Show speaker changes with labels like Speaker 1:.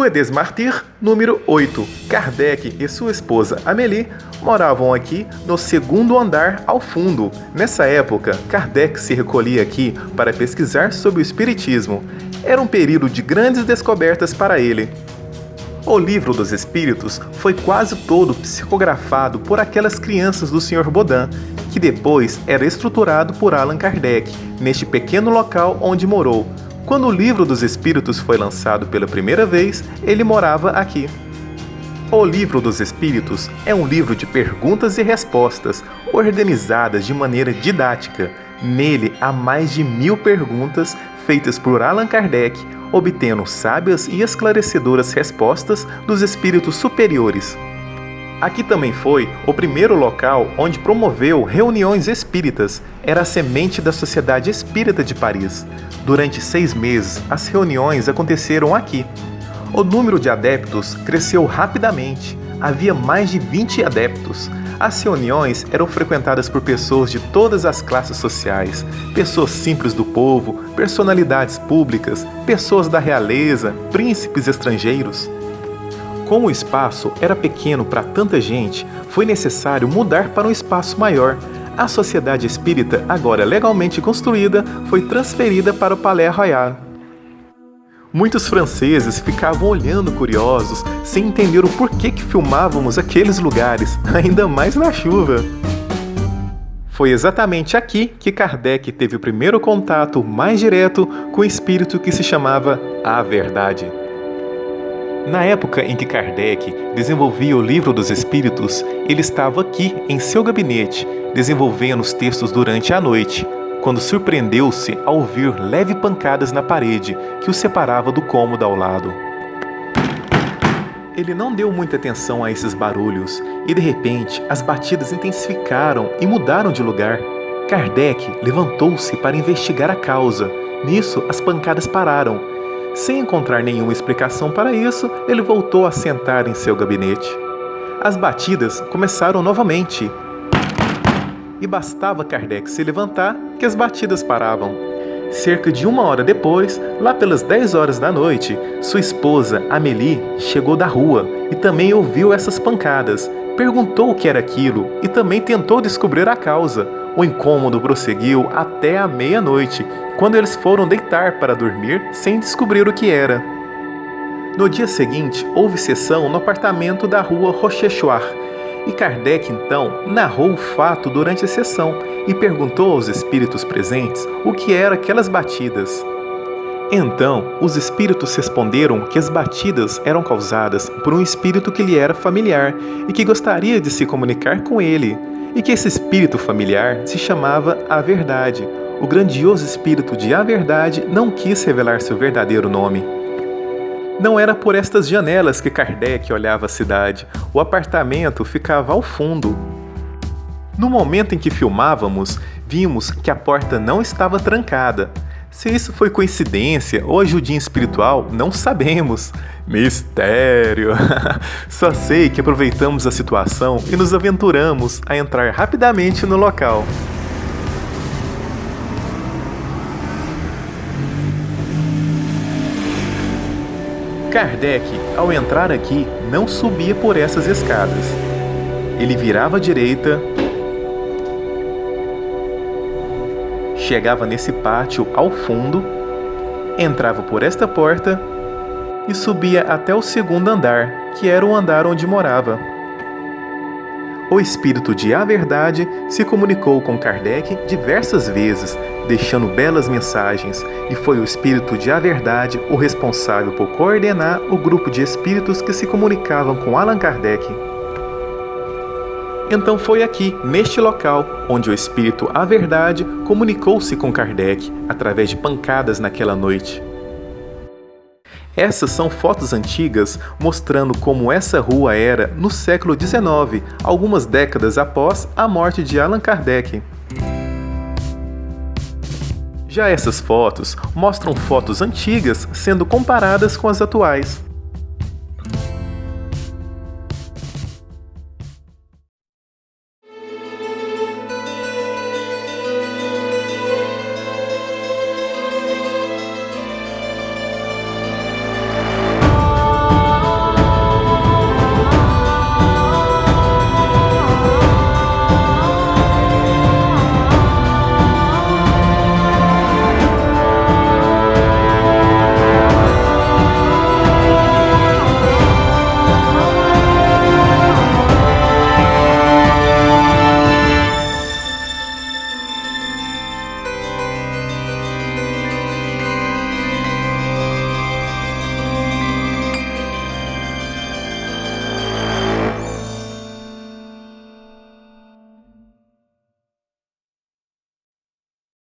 Speaker 1: Rue des Martyrs, número 8. Kardec e sua esposa Amélie moravam aqui no segundo andar ao fundo. Nessa época, Kardec se recolhia aqui para pesquisar sobre o espiritismo. Era um período de grandes descobertas para ele. O Livro dos Espíritos foi quase todo psicografado por aquelas crianças do Sr. Bodin, que depois era estruturado por Allan Kardec, neste pequeno local onde morou. Quando o Livro dos Espíritos foi lançado pela primeira vez, ele morava aqui. O Livro dos Espíritos é um livro de perguntas e respostas, organizadas de maneira didática. Nele há mais de 1000 perguntas feitas por Allan Kardec, obtendo sábias e esclarecedoras respostas dos espíritos superiores. Aqui também foi o primeiro local onde promoveu reuniões espíritas. Era a semente da Sociedade Espírita de Paris. Durante 6 meses, as reuniões aconteceram aqui. O número de adeptos cresceu rapidamente. Havia mais de 20 adeptos. As reuniões eram frequentadas por pessoas de todas as classes sociais, pessoas simples do povo, personalidades públicas, pessoas da realeza, príncipes estrangeiros. Como o espaço era pequeno para tanta gente, foi necessário mudar para um espaço maior. A Sociedade Espírita, agora legalmente construída, foi transferida para o Palais Royal. Muitos franceses ficavam olhando curiosos, sem entender o porquê que filmávamos aqueles lugares, ainda mais na chuva. Foi exatamente aqui que Kardec teve o primeiro contato mais direto com o espírito que se chamava A Verdade. Na época em que Kardec desenvolvia o Livro dos Espíritos, ele estava aqui em seu gabinete, desenvolvendo os textos durante a noite, quando surpreendeu-se ao ouvir leves pancadas na parede que o separava do cômodo ao lado. Ele não deu muita atenção a esses barulhos e, de repente, as batidas intensificaram e mudaram de lugar. Kardec levantou-se para investigar a causa. Nisso, as pancadas pararam. Sem encontrar nenhuma explicação para isso, ele voltou a sentar em seu gabinete. As batidas começaram novamente. E bastava Kardec se levantar que as batidas paravam. Cerca de 1 hora depois, lá pelas 10 horas da noite, sua esposa, Amélie, chegou da rua e também ouviu essas pancadas. Perguntou o que era aquilo e também tentou descobrir a causa. O incômodo prosseguiu até a meia-noite, quando eles foram deitar para dormir sem descobrir o que era. No dia seguinte, houve sessão no apartamento da rua Rochechouart, e Kardec então narrou o fato durante a sessão e perguntou aos espíritos presentes o que eram aquelas batidas. Então, os espíritos responderam que as batidas eram causadas por um espírito que lhe era familiar e que gostaria de se comunicar com ele, e que esse espírito familiar se chamava A Verdade. O grandioso espírito de A Verdade não quis revelar seu verdadeiro nome. Não era por estas janelas que Kardec olhava a cidade. O apartamento ficava ao fundo. No momento em que filmávamos, vimos que a porta não estava trancada. Se isso foi coincidência ou ajudinha espiritual, não sabemos. Mistério! Só sei que aproveitamos a situação e nos aventuramos a entrar rapidamente no local. Kardec, ao entrar aqui, não subia por essas escadas. Ele virava à direita, chegava nesse pátio ao fundo, entrava por esta porta e subia até o segundo andar, que era o andar onde morava. O espírito de A Verdade se comunicou com Kardec diversas vezes, deixando belas mensagens, e foi o espírito de A Verdade o responsável por coordenar o grupo de espíritos que se comunicavam com Allan Kardec. Então foi aqui, neste local, onde o espírito A Verdade comunicou-se com Kardec, através de pancadas naquela noite. Essas são fotos antigas mostrando como essa rua era no século XIX, algumas décadas após a morte de Allan Kardec. Já essas fotos mostram fotos antigas sendo comparadas com as atuais.